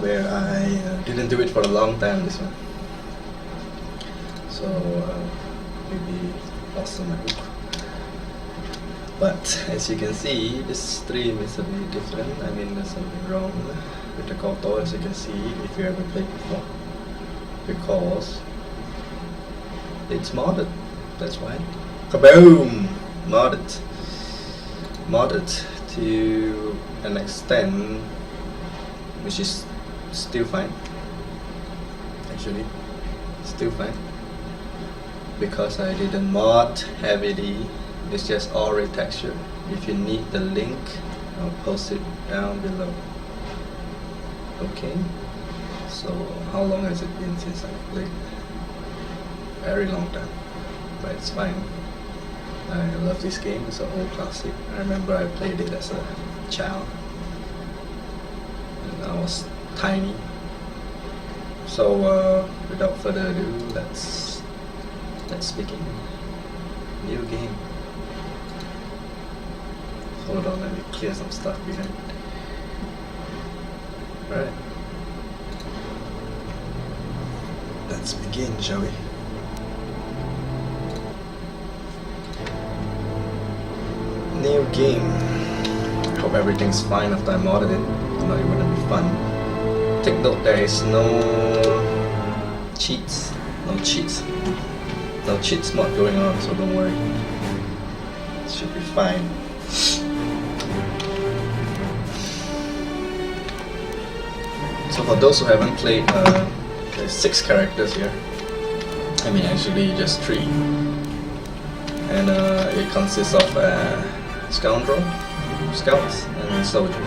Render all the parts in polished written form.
where I didn't do it for a long time, this one. So maybe also my book. But as you can see, this stream is a bit different. I mean, there's something wrong with the KOTOR, as you can see, if you ever played before, because it's modded. That's why. Kaboom! Modded to an extent which is still fine. Actually, still fine, because I didn't mod heavily. It's just all retexture. If you need the link, I'll post it down below. Okay, so how long has it been since I played? Very long time, but it's fine. I love this game. It's an old classic. I remember I played it as a child and I was tiny. So without further ado, let's begin. New game. Hold on, let me clear some stuff behind. Alright. Let's begin, shall we? New game. I hope everything's fine after I modded it. If not, it wouldn't be fun. Take note, there is no cheats. No cheats mod going on, so don't worry. It should be fine. So for those who haven't played, there's 6 characters here. I mean, actually just 3. And it consists of scoundrel, scouts, and soldier.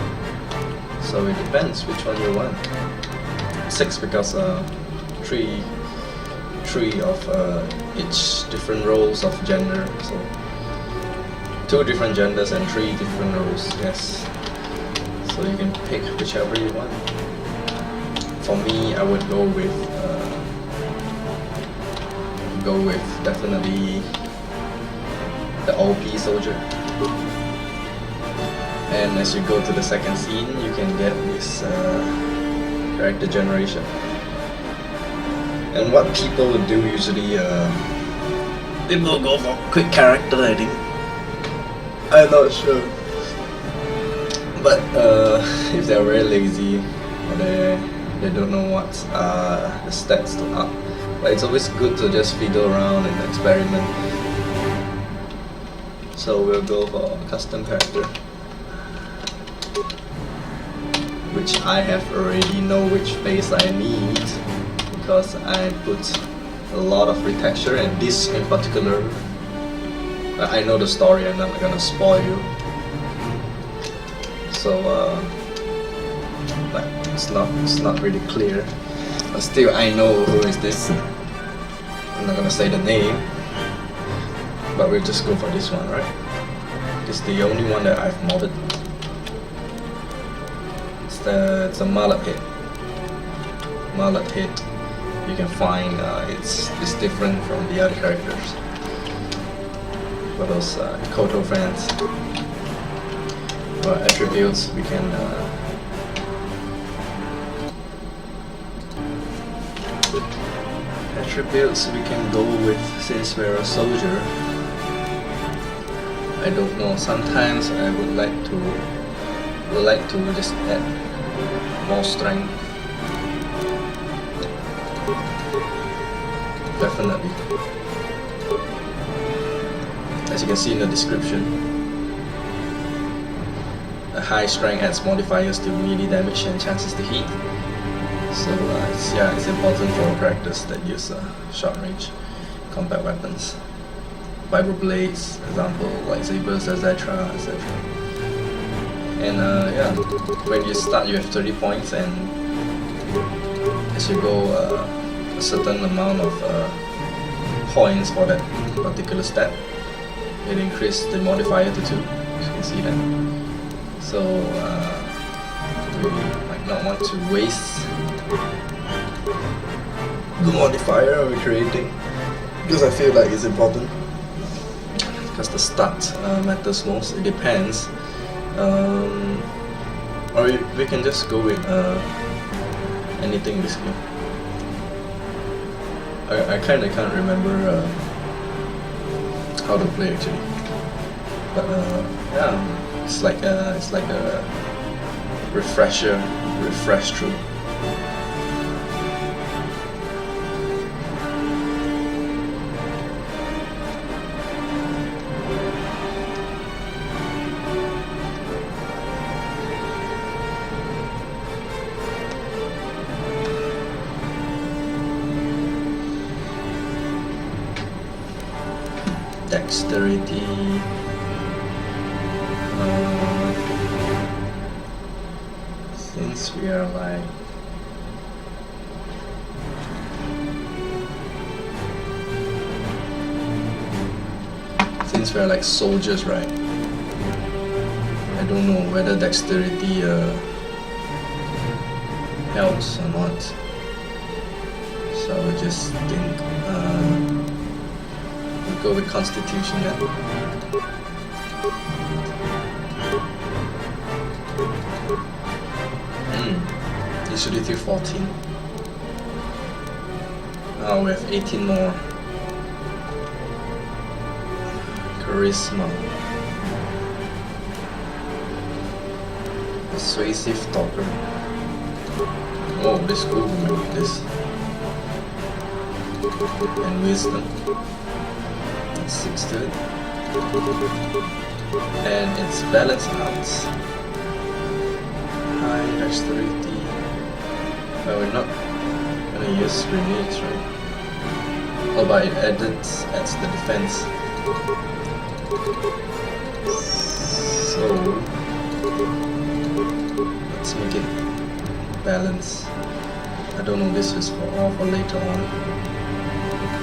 So it depends which one you want. 6 because 3 of each different roles of gender. So 2 different genders and 3 different roles. Yes. So you can pick whichever you want. For me, I would go with definitely the OP soldier. And as you go to the second scene, you can get this character generation. And what people would do usually, they will go for quick character, I think. I'm not sure. But if they're very lazy, or they don't know what's the stats to up, but it's always good to just fiddle around and experiment. So we'll go for a custom character, which I have already know which face I need, because I put a lot of retexture, and this in particular, I know the story, I'm not gonna spoil you. So but it's not really clear, but still I know who is this. I'm not gonna say the name, but we'll just go for this one, right? This is the only one that I've modded. It's a mallet head. You can find it's different from the other characters. For those KOTOR fans, for attributes we can go with, since we're a soldier. I don't know. Sometimes I would like to just add more strength. Definitely. As you can see in the description, a high strength adds modifiers to melee damage and chances to hit. So it's important for characters that use short range combat weapons, vibroblades, example, lightsabers, etc. And when you start, you have 30 points, and as you go a certain amount of points for that particular stat, it increases the modifier to 2. As you can see that. So we might not want to waste the modifier we're creating, because I feel like it's important, because the stat matters most. It depends, or we can just go with anything in this game. I kinda can't remember how to play actually, but yeah, it's like a refresh through. Dexterity. Since we are like soldiers, right? I don't know whether dexterity helps or not. So I just think we'll go with Constitution then. Usually 14. Now we have 18 more. Charisma. Persuasive talker. Oh, this is cool, maybe this. And wisdom. That's 6 to it. And it's balanced out. High dexterity. But we're not gonna use grenades, right? Oh, but it adds the defense. So let's make it balance. I don't know, this is for all for later on,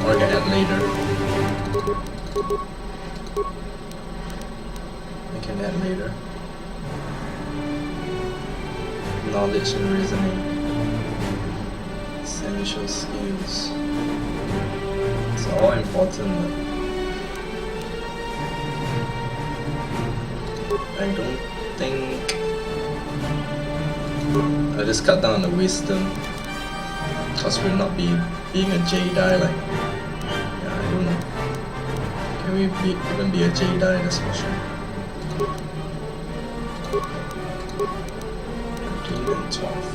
or I can add later. I can add later. Knowledge and reasoning. Essential skills. It's all important. I don't think I just cut down on the wisdom because we're not being a Jedi. Like, yeah, I don't know. Can we even be a Jedi? That's for sure. 13 and 12.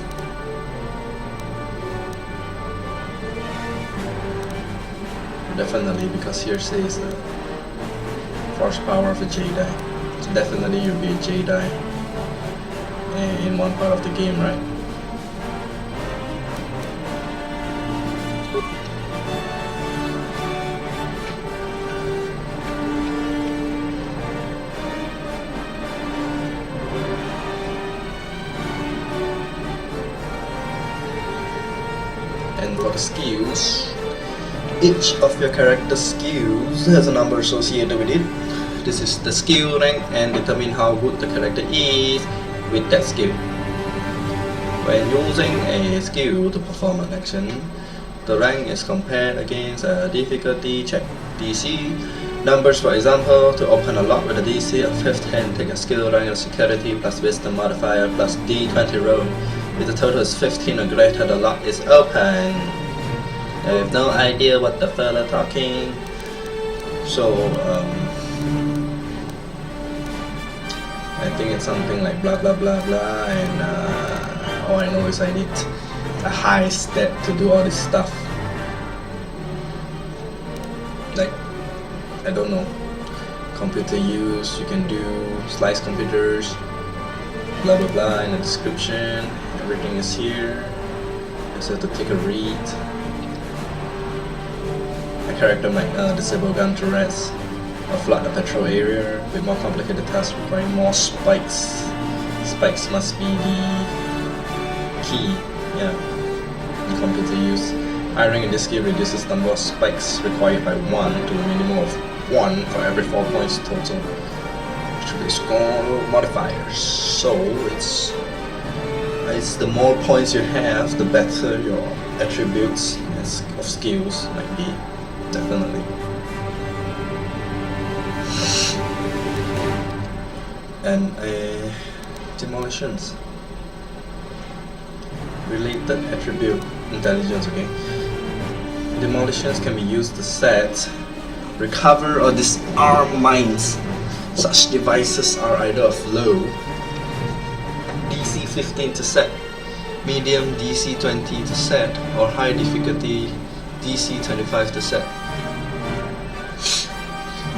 Definitely, because here says the force power of a Jedi. So definitely you'll be a Jedi in one part of the game, right? And for the skills, each of your character's skills has a number associated with it. This is the skill rank and determine how good the character is with that skill. When using a skill to perform an action, the rank is compared against a difficulty check DC. Numbers, for example, to open a lock with a DC of 15, take a skill rank of security plus wisdom modifier plus D20 roll. If the total is 15 or greater, the lock is open. I have no idea what the fella talking. So I think it's something like blah blah blah blah, and all I know is I need a high stat to do all this stuff. Like, I don't know, computer use, you can do slice computers, blah blah blah in the description. Everything is here. Just have to take a read. A character might disable gun turrets or flood the patrol area with more complicated tasks requiring more spikes. Spikes must be the key, yeah, in computer use. High rank in this skill reduces the number of spikes required by 1 to a minimum of 1 for every 4 points total, which will be score modifiers. So it's the more points you have, the better your attributes of skills might be, definitely. And demolitions. related attribute intelligence. Okay, demolitions can be used to set, recover or disarm mines. Such devices are either of low DC 15 to set, medium DC 20 to set, or high difficulty DC 25 to set.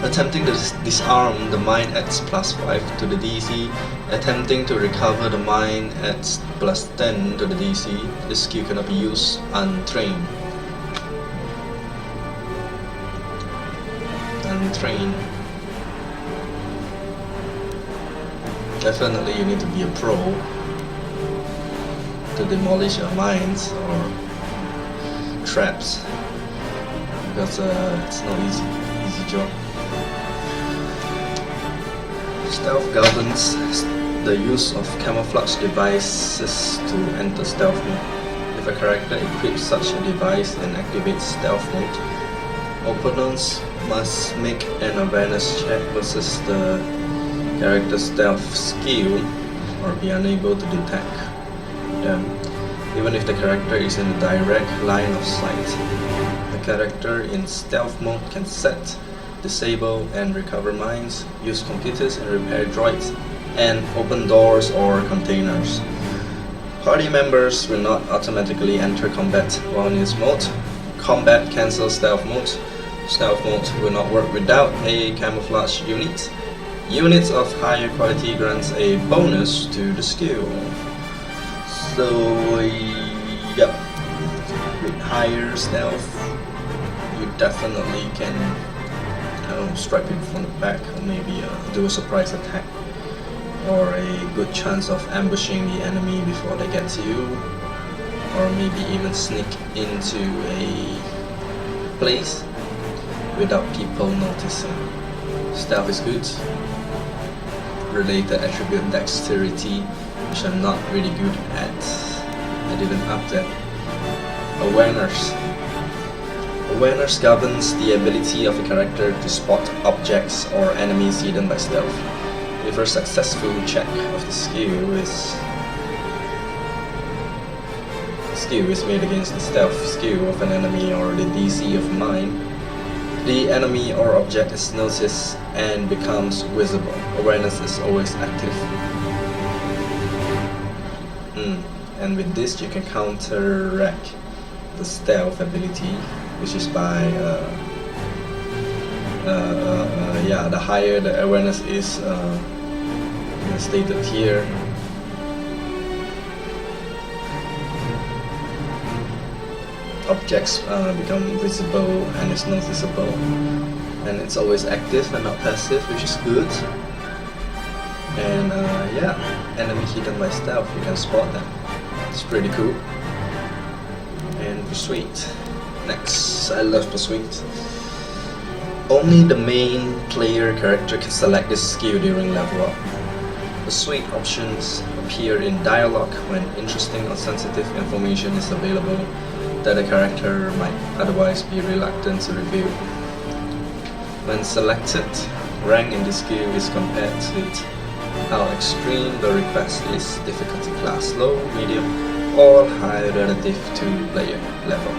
Attempting to disarm the mine adds +5 to the DC. Attempting to recover the mine adds +10 to the DC. This skill cannot be used untrained. Definitely you need to be a pro to demolish mines or traps, because it's not easy job. Stealth governs the use of camouflage devices to enter stealth mode. If a character equips such a device and activates stealth mode, opponents must make an awareness check versus the character's stealth skill or be unable to detect them, even if the character is in a direct line of sight. The character in stealth mode can set, disable and recover mines, use computers and repair droids, and open doors or containers. Party members will not automatically enter combat while in this mode. Combat cancels stealth mode. Stealth mode will not work without a camouflage unit. Units of higher quality grants a bonus to the skill. So, yep, with higher stealth, you definitely can strike people from the back, or maybe do a surprise attack, or a good chance of ambushing the enemy before they get to you, or maybe even sneak into a place without people noticing. Stealth is good. Related attribute dexterity, which I'm not really good at. I didn't up that. Awareness. Awareness governs the ability of a character to spot objects or enemies hidden by stealth. If a successful check of the skill is made against the stealth skill of an enemy or the DC of mine, the enemy or object is noticed and becomes visible. Awareness is always active. And with this you can counteract the stealth ability, which is by the higher the awareness is stated here. Objects become visible and is noticeable, and it's always active and not passive, which is good. And enemy hidden by stealth, you can spot them. It's pretty cool. And Persuade. Next, I love Persuade. Only the main player character can select this skill during level up. Persuade options appear in dialogue when interesting or sensitive information is available that a character might otherwise be reluctant to reveal. When selected, rank in this skill is compared to how extreme the request is, difficulty class low, medium, or high relative to player level.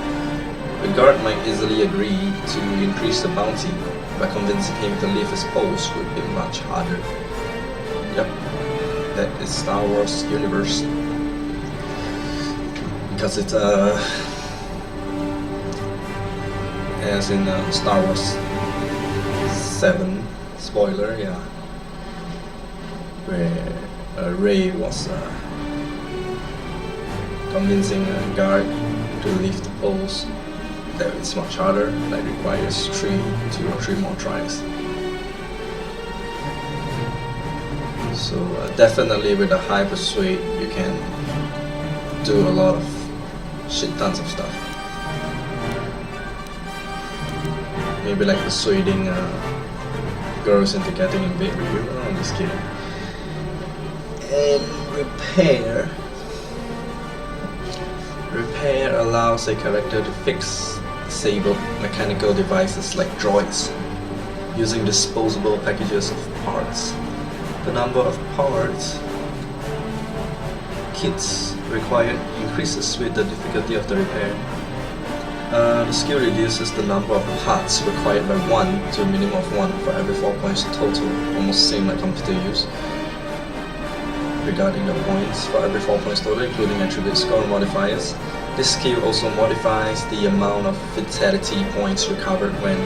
The guard might easily agree to increase the bounty, but convincing him to leave his post would be much harder. Yep, that is Star Wars universe. Because it's as in Star Wars 7, spoiler, yeah, where Rey was convincing a guard to leave the post. That it's much harder, that requires 2 or 3 more tries. So definitely with a high persuade you can do a lot of shit tons of stuff. Maybe like persuading girls into getting in bed with you. Oh, I'm just kidding. And repair. Repair allows a character to fix disabled mechanical devices like droids using disposable packages of parts. The number of parts hits required increases with the difficulty of the repair. The skill reduces the number of parts required by 1 to a minimum of 1 for every 4 points total, almost same like computer use. Regarding the points, for every 4 points total, including attribute score modifiers, this skill also modifies the amount of vitality points recovered when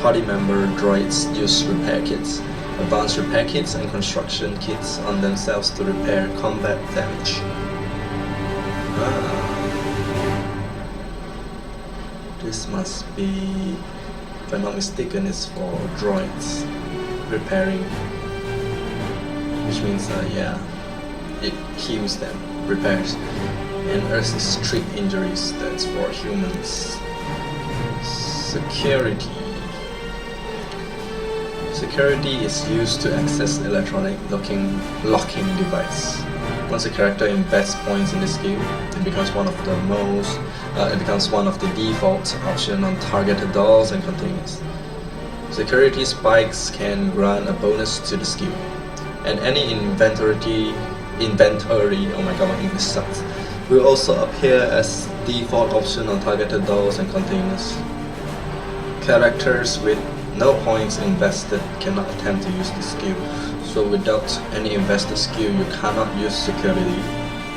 party member droids use repair kits, advanced repair kits and construction kits on themselves to repair combat damage. This must be, if I'm not mistaken, is for droids repairing, which means yeah, it heals them, repairs. And Earth is treat injuries, that's for humans. Security. Security is used to access electronic locking device. Once a character invests points in this skill, it becomes one of the default options on targeted doors and containers. Security spikes can grant a bonus to the skill, and any inventory, oh my god, my English sucks, will also appear as default option on targeted doors and containers. Characters with no points invested cannot attempt to use this skill, so without any invested skill you cannot use security,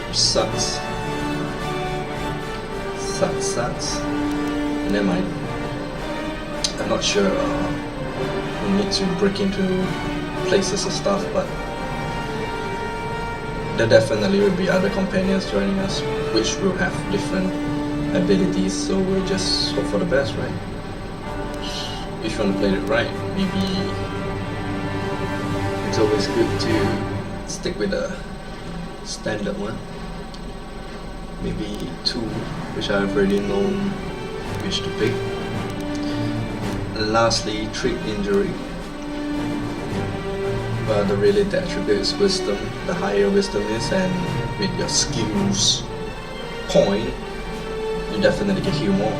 which sucks. Sucks. Never mind. I'm not sure we need to break into places and stuff, but there definitely will be other companions joining us, which will have different abilities, so we'll just hope for the best, right? If you want to play it right, maybe it's always good to stick with a standard one. Maybe 2, which I've already known which to pick. And lastly, treat injury. But the related attribute is wisdom. The higher wisdom is, and with your skills point, you definitely can heal more.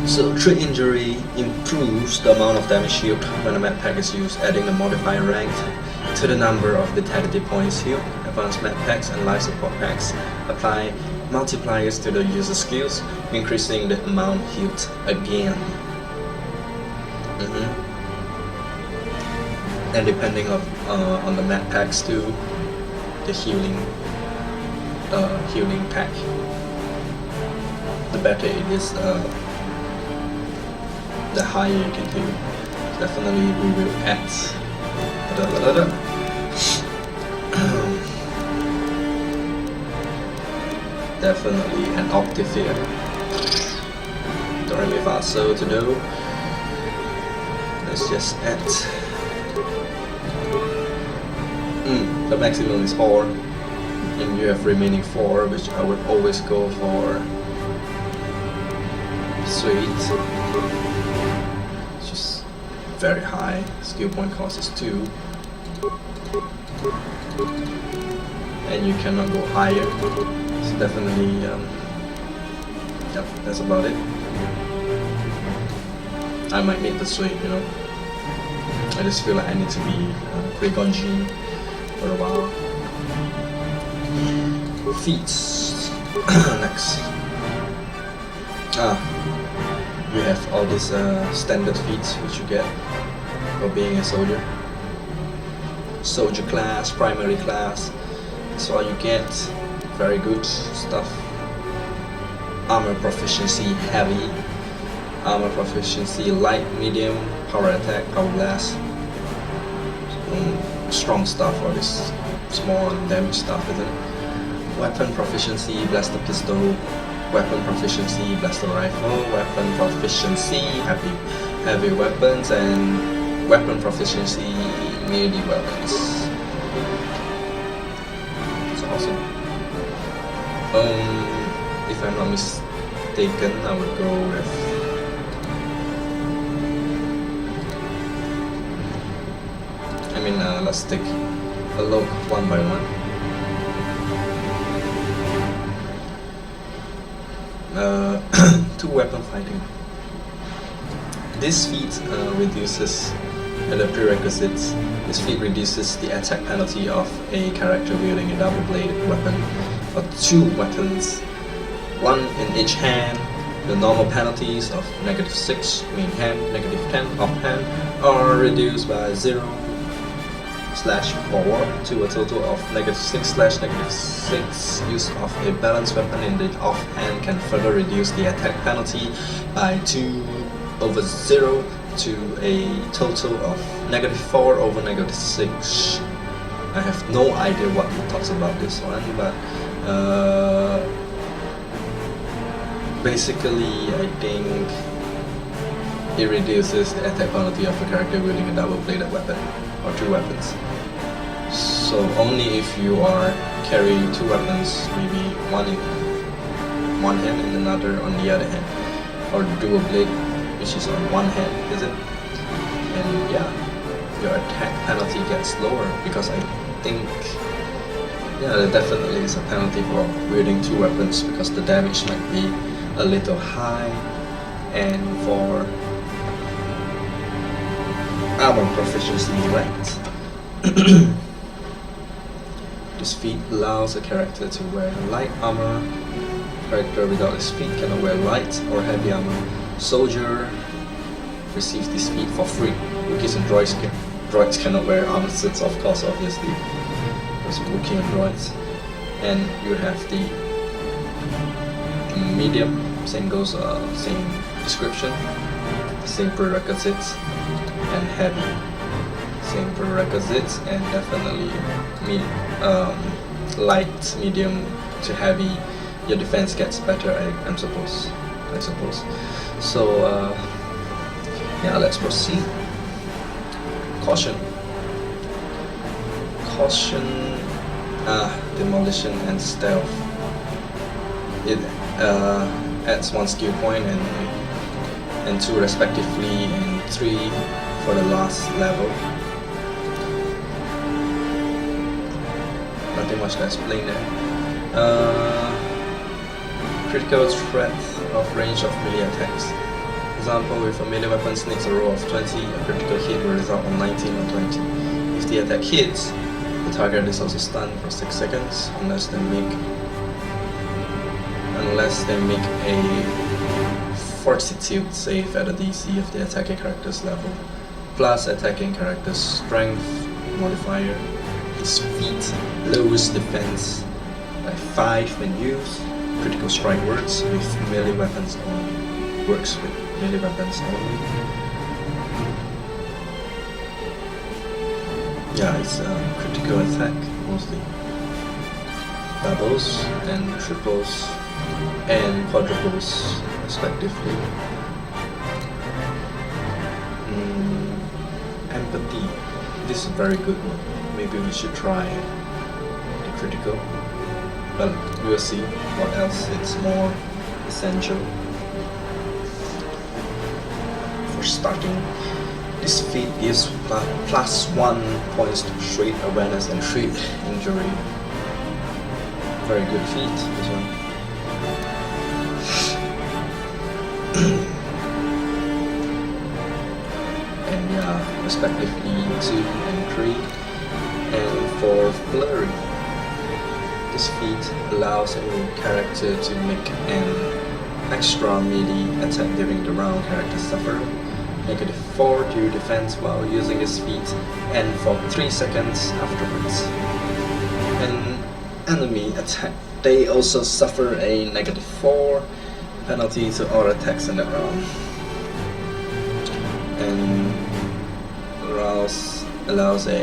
So treat injury improves the amount of damage healed when a med pack is used, adding the modifier rank to the number of vitality points healed. Advanced med packs and life support packs apply multipliers to the user skills, increasing the amount healed again. And depending on the med packs too, the healing pack, the better it is, the higher you can heal. Definitely we will add definitely an octave here. Do re mi fa so to do. Let's just add. The maximum is 4, and you have remaining 4, which I would always go for. Sweet. It's just very high. Skill point cost is 2, and you cannot go higher. So definitely, yep, that's about it. I might need the suite, you know. I just feel like I need to be Qui-Gon Jinn for a while. Feats. Next. You have all these standard feats which you get for being a soldier. Soldier class, primary class. That's all you get. Very good stuff. Armor proficiency heavy. Armor proficiency light, medium, power attack, power blast. Strong stuff, or this small damage stuff, isn't it? Weapon proficiency, blaster pistol. Weapon proficiency, blaster rifle. Weapon proficiency, heavy weapons, and weapon proficiency, melee weapons. It's awesome. If I'm not mistaken, I would go with let's take a look one by one. 2 weapon fighting. This feat reduces the prerequisites. This feat reduces the attack penalty of a character wielding a double-bladed weapon or 2 weapons, 1 in each hand. The normal penalties of -6 main hand, -10 off hand are reduced by 0/4 to a total of -6/-6. Use of a balanced weapon in the off hand can further reduce the attack penalty by 2/0 to a total of -4/-6. I have no idea what he talks about this one, but basically I think it reduces the attack penalty of a character wielding a double-bladed weapon or 2 weapons. So only if you are carrying 2 weapons, maybe one in one hand and another on the other hand, or dual blade, which is on one hand, is it? And yeah, your attack penalty gets lower, because I think, yeah, there definitely is a penalty for wielding 2 weapons, because the damage might be a little high, and for armor proficiency, right? This feat allows a character to wear light armor. Character without this feat cannot wear light or heavy armor. Soldier receives this feat for free. Wookiees and droids cannot wear armor suits, of course, obviously. There's Wookiee and droids. And you have the medium, same goes, same description, same prerequisites, and heavy, same prerequisites, and definitely light, medium to heavy. Your defense gets better, I suppose. So yeah, let's proceed. Caution, demolition and stealth. It adds 1 skill point and 2 respectively, and 3 for the last level. Nothing much to explain there. Critical threat of range of melee attacks. Example, if a melee weapon needs a roll of 20, a critical hit will result on 19 or 20. If the attack hits, the target is also stunned for 6 seconds unless they make a fortitude save at a DC of the attacking character's level, plus attacking character's strength modifier. His feat lowers defense by 5 when used. Critical strike works with melee weapons only. Yeah, it's a critical attack mostly. Doubles and triples and quadruples respectively. Empathy. This is a very good one. Maybe we should try the critical, but we'll see what else it's more essential. For starting, this feat gives +1 points to trait awareness and trait injury. Very good feat, this one. And yeah, respectively 2 and 3. And for flurry, this feat allows a character to make an extra melee attack during the round. Character suffer -4 due defense while using this feat, and for 3 seconds afterwards. An enemy attack, they also suffer a -4 penalty to all attacks in that round. And allows a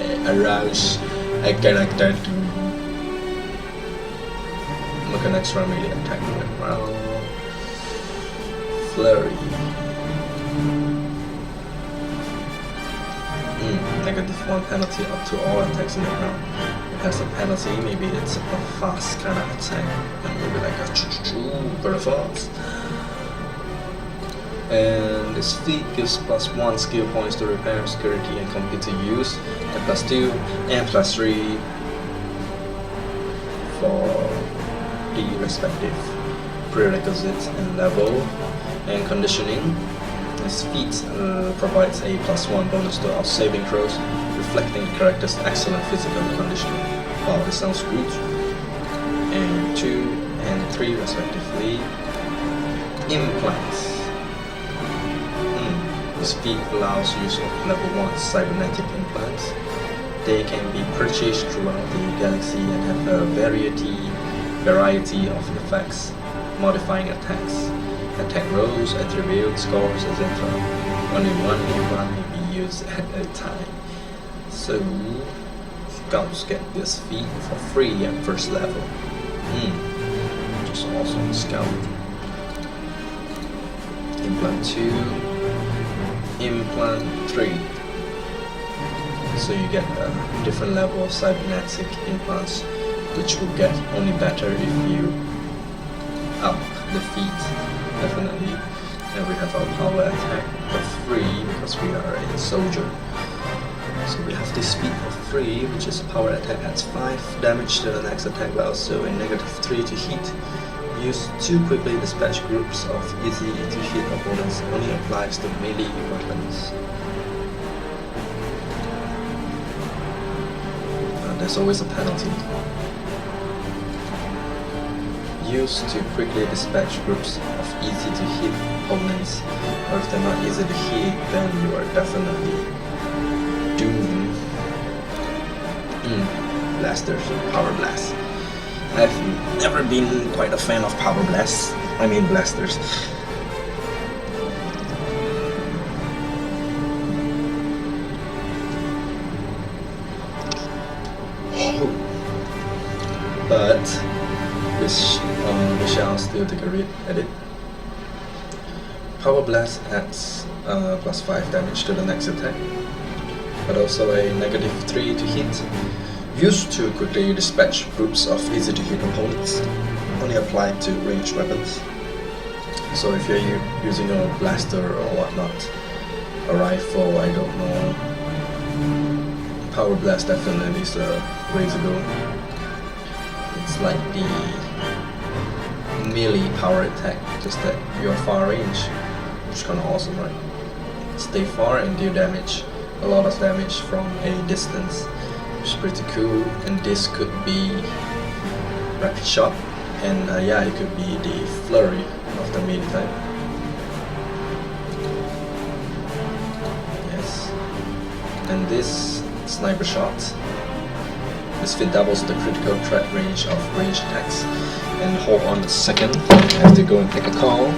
character to make an extra melee attack in that round. Flurry. -1 penalty up to all attacks in the round. It has a penalty, maybe it's a fast kind of attack, and maybe like a very fast. And this feat gives +1 skill points to repair, security, and computer use, and +2 and +3 for the respective prerequisites and level. And conditioning. This feat provides a +1 bonus to all saving throws, reflecting the character's excellent physical conditioning. Wow, this sounds good. and 2 and 3 respectively. Implants. This feat allows use of level 1 cybernetic implants. They can be purchased throughout the galaxy and have a variety of effects, modifying attacks, attack rolls, attributes, scores, etc. Only one implant may be used at a time. So, scouts get this feat for free at first level. Just awesome. Scout. Implant 2. Implant 3. So you get a different level of cybernetic implants, which will get only better if you up the feat, definitely. And we have our power attack for free because we are a soldier. So we have this feat for free, which is power attack adds 5 damage to the next attack, but also a -3 to hit. Used to quickly dispatch groups of easy to hit opponents, only applies to melee weapons. There's always a penalty. Used to quickly dispatch groups of easy to hit opponents, or if they're not easy to hit, then you are definitely doomed. Blasters, power blast. I've never been quite a fan of power blasts. I mean blasters. But we shall still take a read at it. Power blast adds +5 damage to the next attack, but also a -3 to hit. Used to quickly dispatch groups of easy to hit opponents, only applied to ranged weapons. So if you're using a blaster or whatnot, a rifle, I don't know, power blast definitely is a way to go. It's like the melee power attack, just that you're far range, which is kinda awesome, right? Stay far and deal damage, a lot of damage from a distance. It's pretty cool, and this could be rapid shot, and yeah, it could be the flurry of the melee type. Yes, and this sniper shot, this fit doubles the critical threat range of ranged attacks. And hold on a second, I have to go and take a call.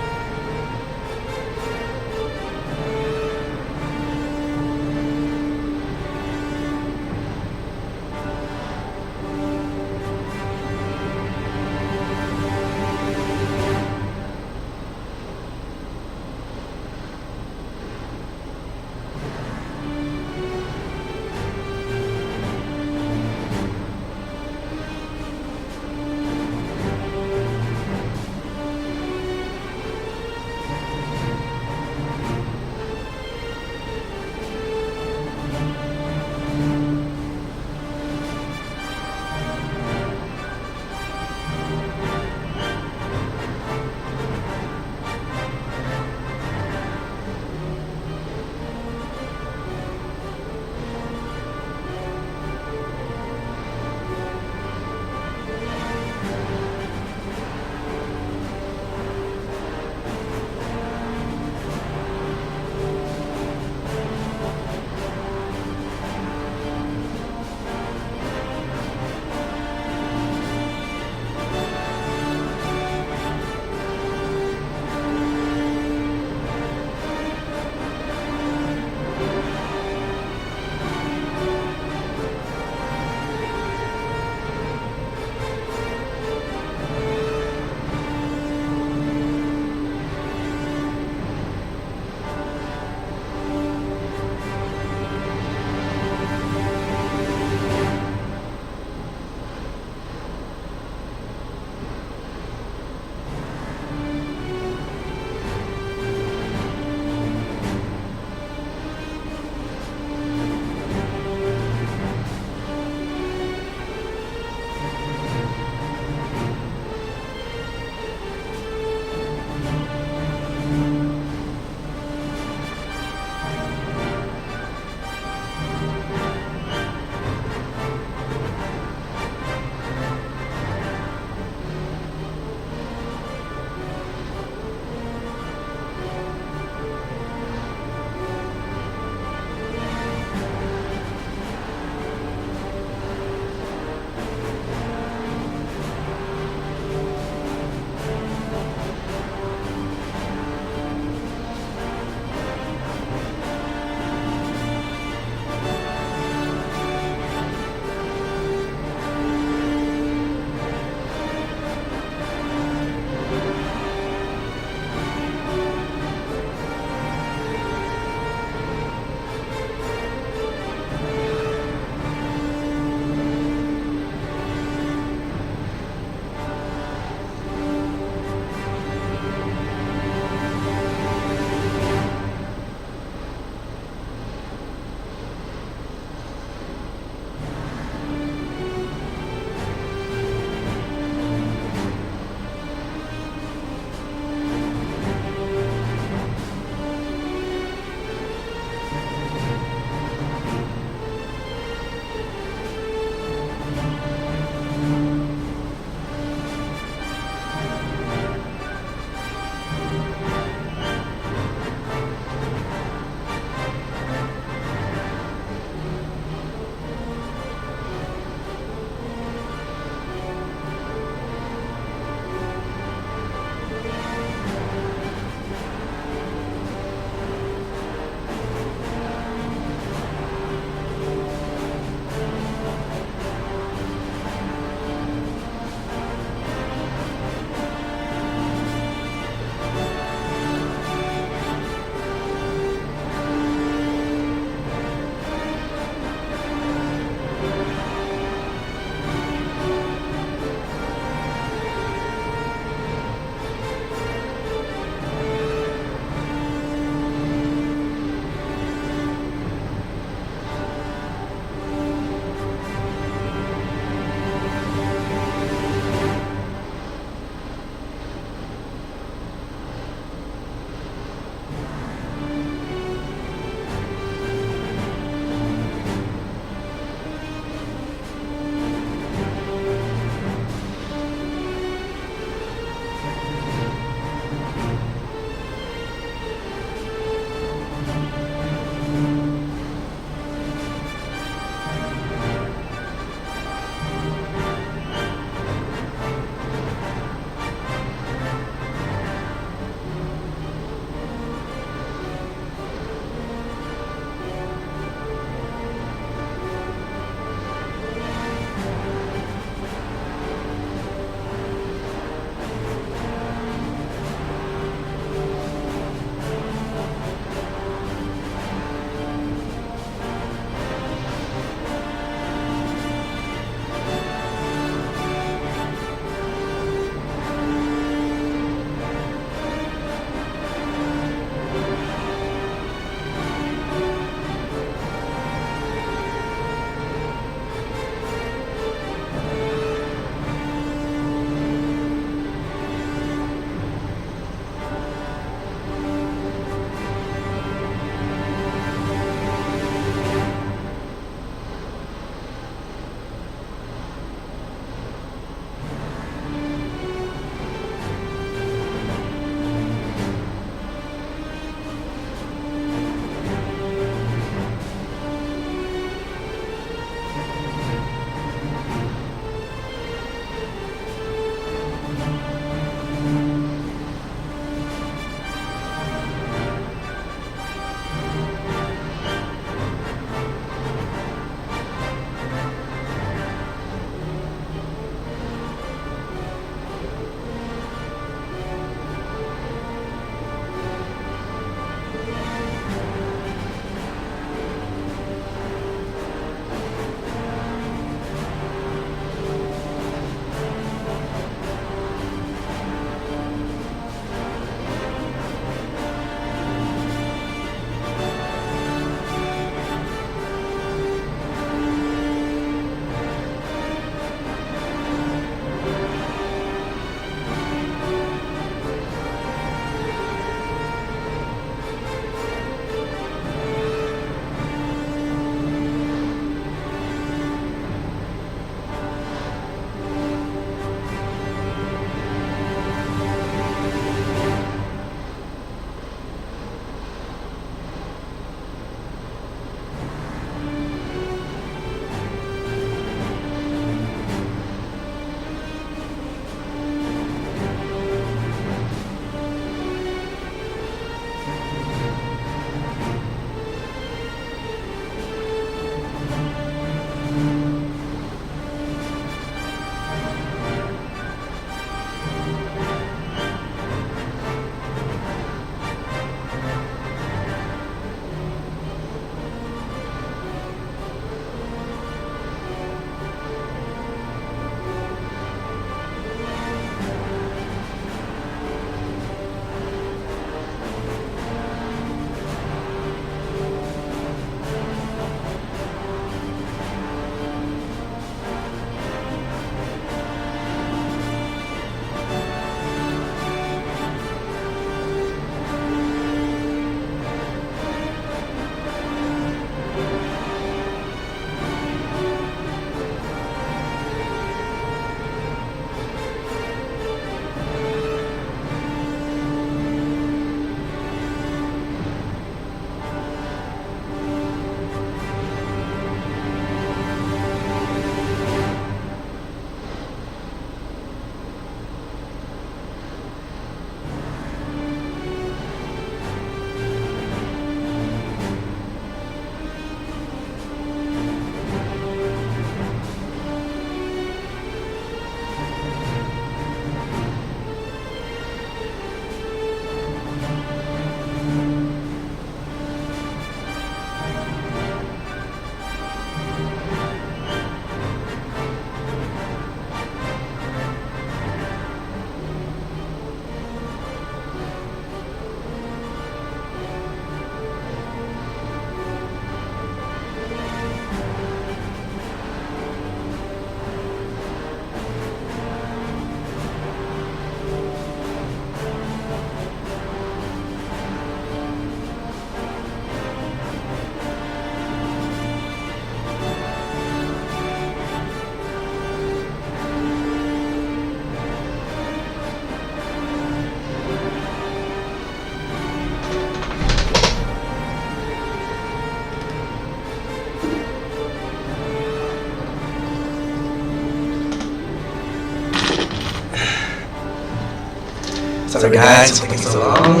Sorry guys for taking so long.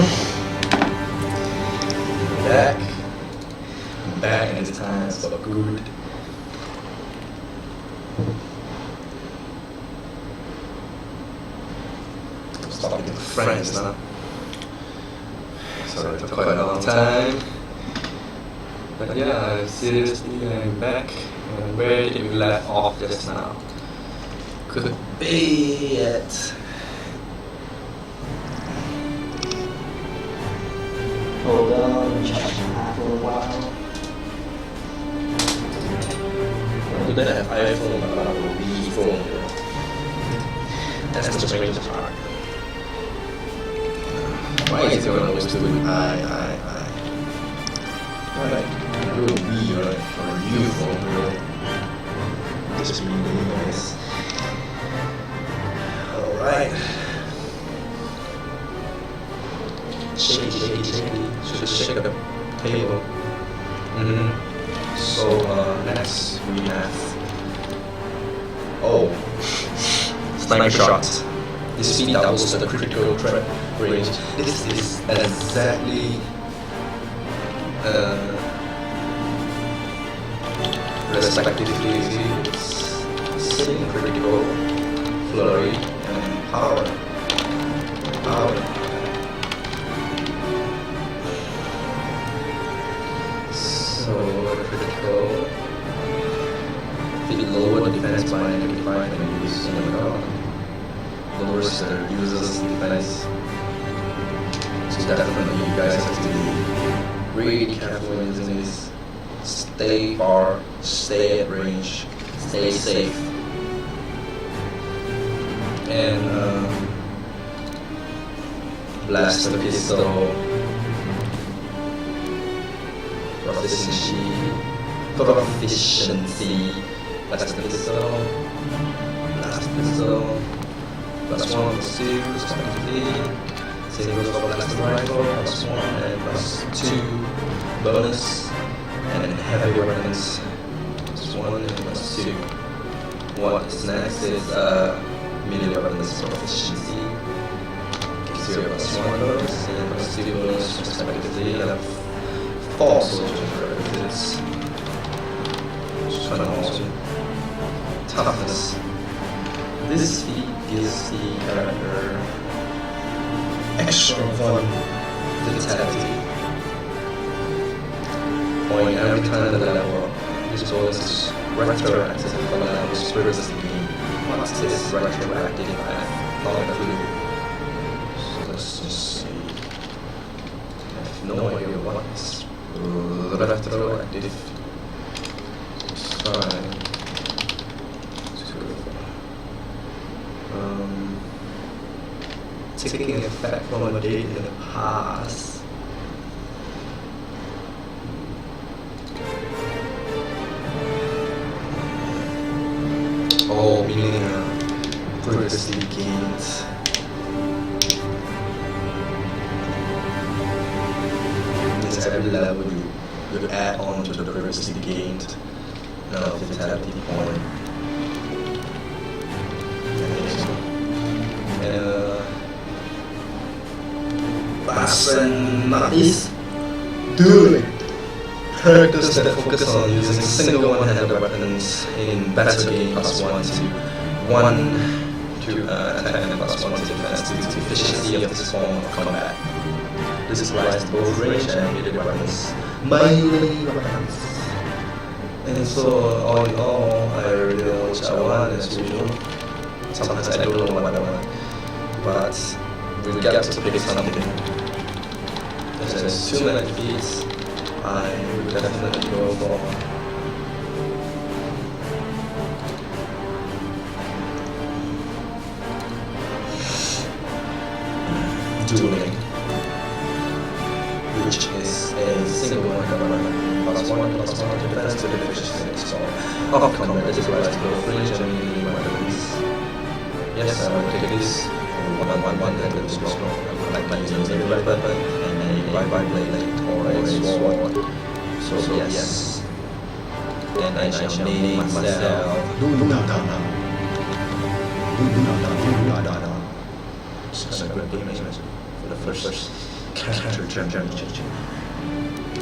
Back. I'm back and this time it's so good. Stop being friends now. So it took quite a long time. But yeah, seriously, I'm back. And where did we left off just now? Could be at... Hold on, check that for a while. Do they have iPhone or Wii phone? That's the strange part. Why is everyone always doing I? Right, you're a Wii, right? Or a U phone, right? Just really nice. Alright. Shaky. Should shake the table. So next we have sniper shots. This speed doubles the critical threat range. This is exactly respectively same critical, flurry, and power. So critical, if it lower defense by negative 5 and use lowers the user's defense. So definitely you guys have to be really careful when using this. Stay far, stay at range, stay safe. And blast the pistol. Proficiency. Blast the pistol. +1, +2, respectively. Same goes for blast rifle. +1 and +2 bonus. And heavy weapons. +1 and +2. What is next is melee weapons proficiency. Gives you a +1 bonus and +2 bonus respectively. And a 4 soldier prerequisites. Which is kind of awesome. Toughness. This feat gives the character extra 1 vitality point every time the level up. This bonus is retroactive for levels previously. What's this retroactive? I have not a clue. So let's just see. I have no idea what is retroactive. Let's try. Taking effect from a date in the past. Meaning previously gained. Means every level you add on to the previously gained vitality point. Last and not least, dueling. Characters that focus on using single one-handed weapons in battle game +1 to attack and +1 to defense due to the efficiency of this form of combat. This applies to both range and melee weapons. Melee weapons. And so all in all, I really know which I want as usual. Sometimes I don't know what I want, but we've got to pick something. If there's too many defeats, I would definitely go for dueling, which is a single one +1 defense to the efficiency of combat. This applies to both range and melee weapons. Yes, I would take this 1 that is strong. I would like to use a melee weapon and a blade or a sword. So yes. And I shall name myself and a good animation for the first character journey.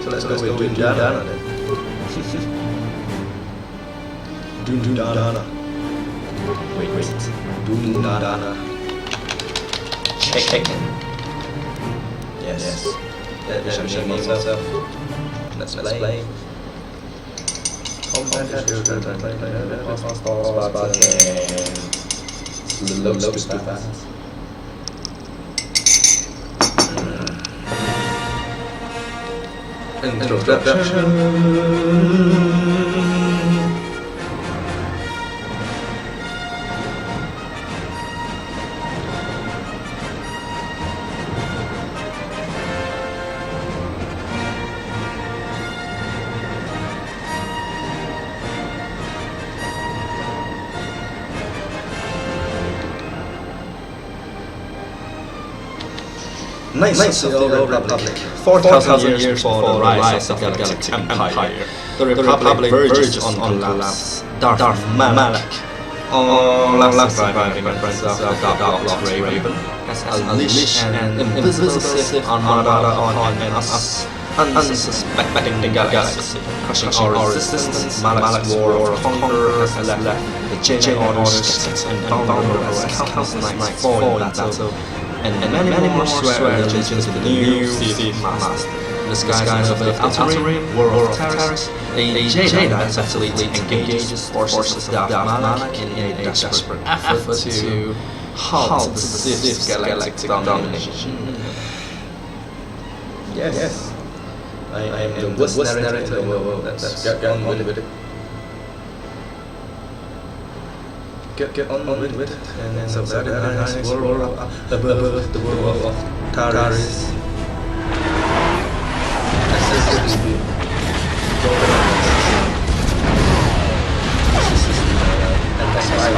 So let's go with Dundana then. Dundana. Wait. Dundana. Check. Yes. That shall name myself. Let's play. Combat your turn. Loads too fast. Introduction. Knights of the Old Republic. 4,000 years before the rise of the Galactic Empire, the Republic verges on collapse. Darth Malak, last surviving prince of the Dark Lord Raven, has unleashed an invisible Sith armada on us, unsuspecting the galaxy, crushing our resistance. Malak's war of conqueror has left the Jedi Order scattered and vulnerable as countless knights fall in battle, and many more swear allegiance to the new Sith Master. In the skies of the Outer Rim, War of Terrors, a Jedi athlete engages forces of Darth Malak in a desperate effort to halt the Sith's galactic domination. Yes. I am the worst narrator in the world. Let's get on with it. Get on with it. And then so very nice world above the world of Taris. And that's why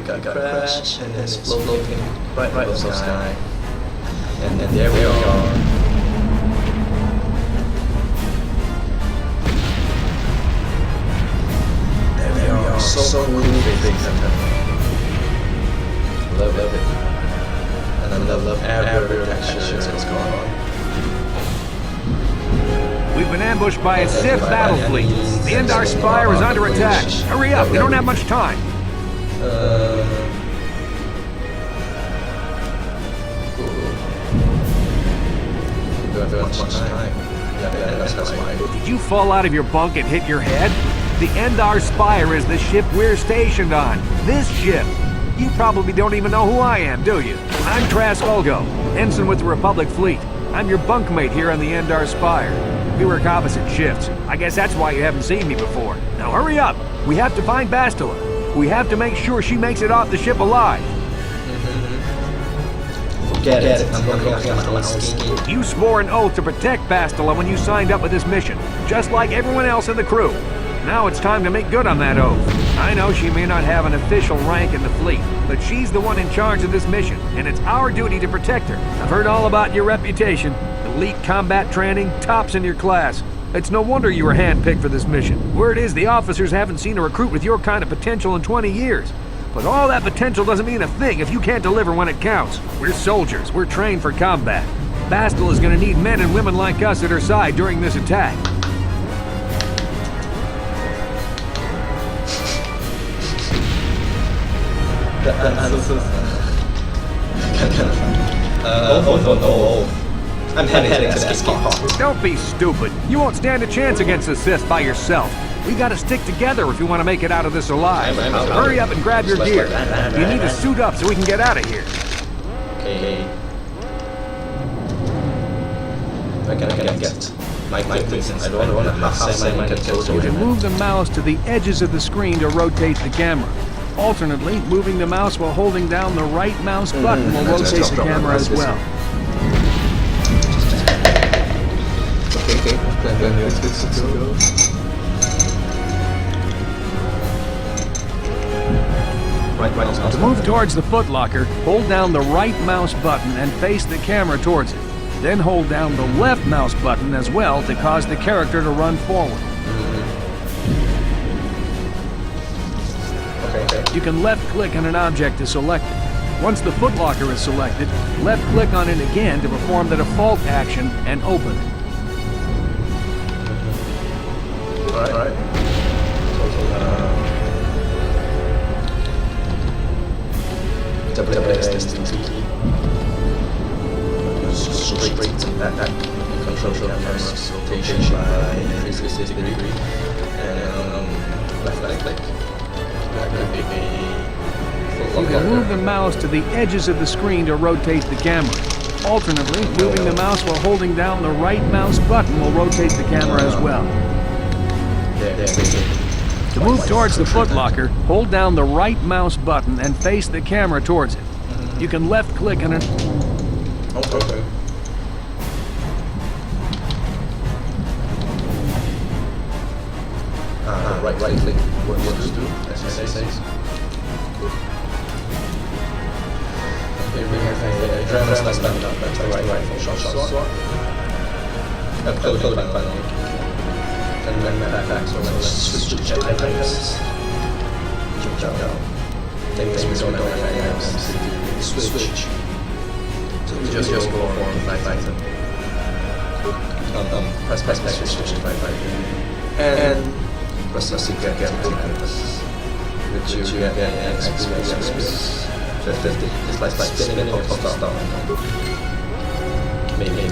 got crash and then it's floating right above the sky. And then there we are. There we are. So cool. Love it. And I love every texture that's going on. We've been ambushed by a Sith battle fleet. The Endar Spire is under attack. Hurry up, we don't have much time. We don't have much time. Yeah, that's why. Did you fall out of your bunk and hit your head? The Endar Spire is the ship we're stationed on. This ship. You probably don't even know who I am, do you? I'm Trask Olgo, ensign with the Republic Fleet. I'm your bunkmate here on the Endar Spire. We work opposite shifts. I guess that's why you haven't seen me before. Now hurry up. We have to find Bastila. We have to make sure she makes it off the ship alive. Forget it. I'm going to get my own skin. You swore an oath to protect Bastila when you signed up with this mission, just like everyone else in the crew. Now it's time to make good on that oath. I know she may not have an official rank in the fleet, but she's the one in charge of this mission, and it's our duty to protect her. I've heard all about your reputation. Elite combat training, tops in your class. It's no wonder you were handpicked for this mission. Word is the officers haven't seen a recruit with your kind of potential in 20 years. But all that potential doesn't mean a thing if you can't deliver when it counts. We're soldiers. We're trained for combat. Bastila is going to need men and women like us at her side during this attack. I'm heading to the escape pod. Don't be stupid. You won't stand a chance against the Sith by yourself. We gotta stick together if you want to make it out of this alive. Hurry up and grab your gear. You need to suit up so we can get out of here. Okay. I can get my things. I don't want to You can move the mouse to the edges of the screen to rotate the camera. Alternately, moving the mouse while holding down the right mouse button will rotate the camera as well. Okay. Let's go. To move towards the footlocker, hold down the right mouse button and face the camera towards it. Then hold down the left mouse button as well to cause the character to run forward. You can left-click on an object to select it. Once the footlocker is selected, left-click on it again to perform the default action and open it. Alright. Straight back. Control camera's rotation by 360 degree. And left click. You can move the mouse to the edges of the screen to rotate the camera. Alternately, moving the mouse while holding down the right mouse button will rotate the camera as well. To move towards the footlocker, hold down the right mouse button and face the camera towards it. You can left-click on it. Okay. Right click. What to do? As okay, we have a driver's license up. That's right. Shot. Code panel. And then back. So let's switch to items. Jump down. Things we don't have items. Switch. So we just go for 5 item. Press switch to 5 item. And press the secret which you get experience 50. It's like spinning it top down. Maybe.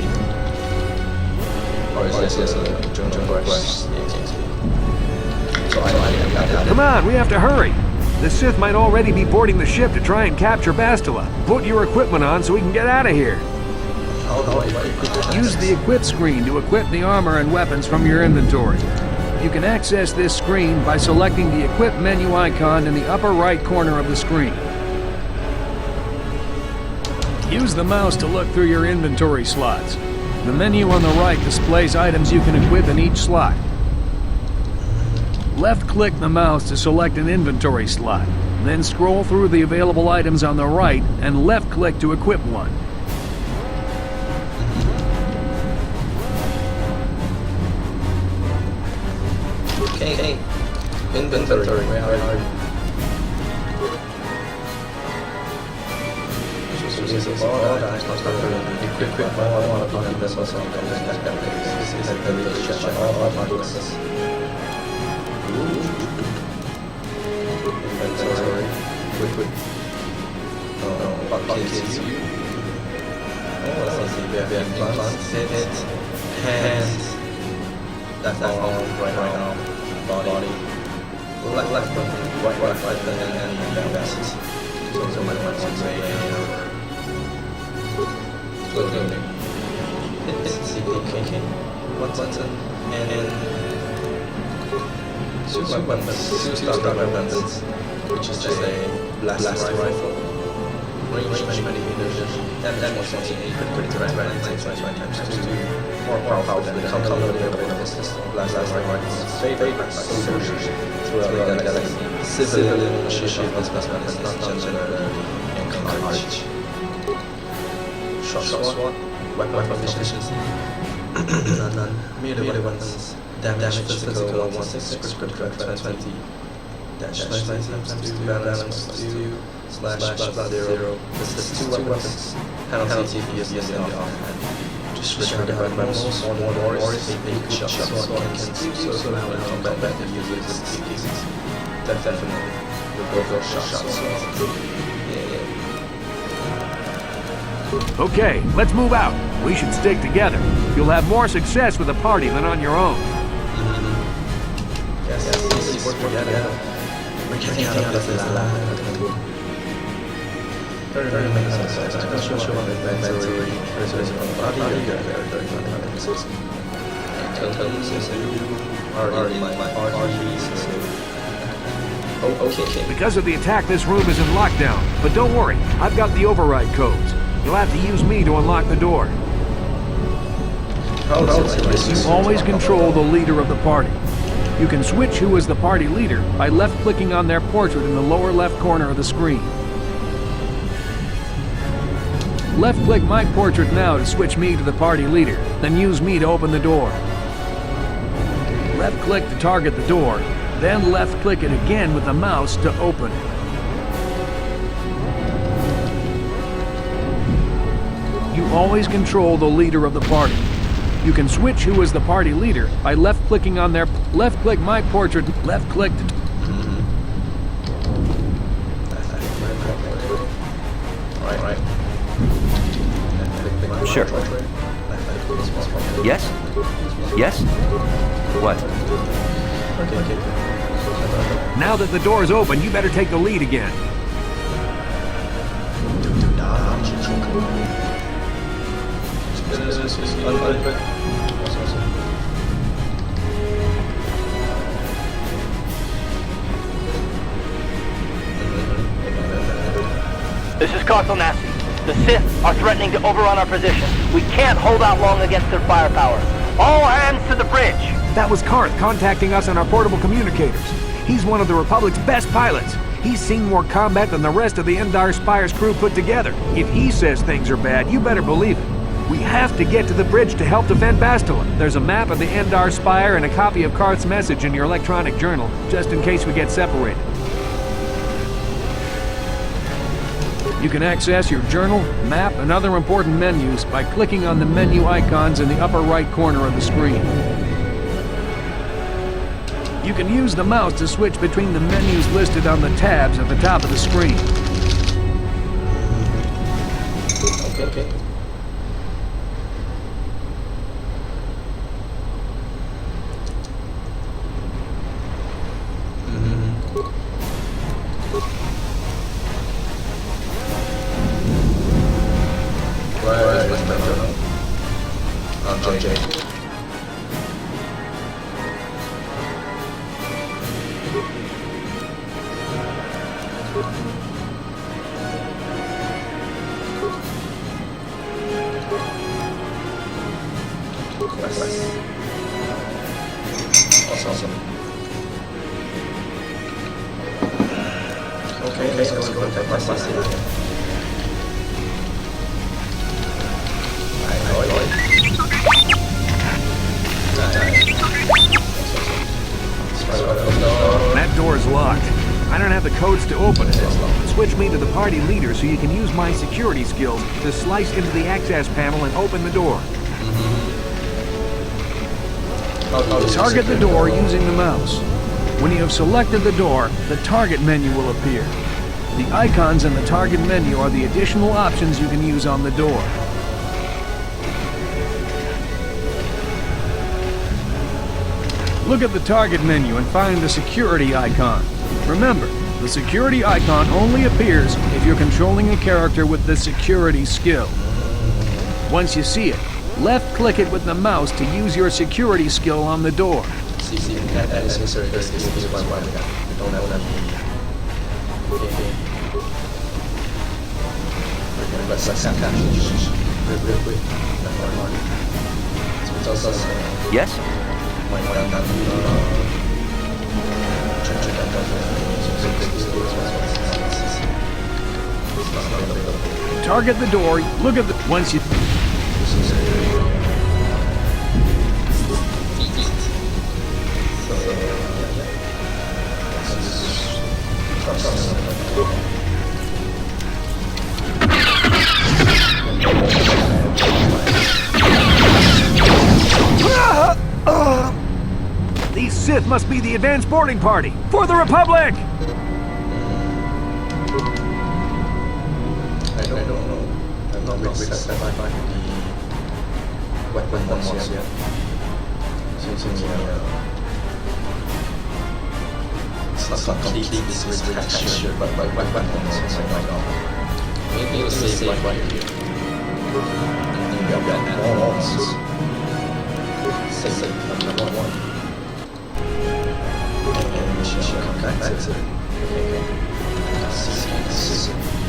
Or is this a jump brush? So I Come on, we have to hurry. The Sith might already be boarding the ship to try and capture Bastila. Put your equipment on so we can get out of here. Use the equip screen to equip the armor and weapons from your inventory. You can access this screen by selecting the equip menu icon in the upper right corner of the screen. Use the mouse to look through your inventory slots. The menu on the right displays items you can equip in each slot. Left-click the mouse to select an inventory slot, then scroll through the available items on the right and left-click to equip one. Okay. Inventory. Where are you? This is all that's not equip all of this was on this is a very check all of this. Inventory. Quick. What kids you? Oh, let's see. We have implants, head, hands. That's all right now. Body. Left button. Right button and down best. So my one's way. Loading. It's okay. One button and super weapons, two star weapons, which is just a blast rifle. Range many meters. That was something pretty right. Times 2. More powerful than the commonly system. Blast rifles. Favorite soldiers throughout the galaxy. Civilian shield weapons, not generally encouraged. Shot swat, weapon efficiency, none, melee weapons, damage physical 166, script 20, dash 20 times 2, balance 2, slash 0, this is 2 weapons, penalty TPS in the offhand. Disregard the weapons, more wars, a big shot swat can so now in combat the uses TPS. Definitely, the go shot swat. Okay, let's move out. We should stick together. You'll have more success with a party than on your own. Yes, work together. We're getting out of this alive. Very makes sense. I'm not sure what inventory versus on the body or very are in my parties. Okay. Because of the attack, this room is in lockdown. But don't worry, I've got the override codes. You'll have to use me to unlock the door. You always control the leader of the party. You can switch who is the party leader by left-clicking on their portrait in the lower left corner of the screen. Left-click my portrait now to switch me to the party leader, then use me to open the door. Left-click to target the door, then left-click it again with the mouse to open it. You always control the leader of the party. You can switch who is the party leader by left-clicking on their... Left-click my portrait, left-click to... Right. Sure. Yes? Yes? What? Okay. Now that the door is open, you better take the lead again. This is KOTOR. The Sith are threatening to overrun our position. We can't hold out long against their firepower. All hands to the bridge! That was Karth contacting us on our portable communicators. He's one of the Republic's best pilots. He's seen more combat than the rest of the Endar Spire's crew put together. If he says things are bad, you better believe it. We have to get to the bridge to help defend Bastila. There's a map of the Endar Spire and a copy of Karth's message in your electronic journal, just in case we get separated. You can access your journal, map, and other important menus by clicking on the menu icons in the upper right corner of the screen. You can use the mouse to switch between the menus listed on the tabs at the top of the screen. Okay. J. Awesome. Okay, let's go to the That door is locked. I don't have the codes to open it. Switch me to the party leader so you can use my security skills to slice into the access panel and open the door. Target the door using the mouse. When you have selected the door, the target menu will appear. The icons in the target menu are the additional options you can use on the door. Look at the target menu and find the security icon. Remember, the security icon only appears if you're controlling a character with the security skill. Once you see it, left-click it with the mouse to use your security skill on the door. Yes? Target the door, look at the... Once you... These Sith must be the advanced boarding party for the Republic! I don't know. I'm not satisfied by the weapon ones yet. Since it's not completely with texture, but by weapons right now. Maybe we'll save right here. And then we have more ones. Save number one. And we should come back to it. Okay.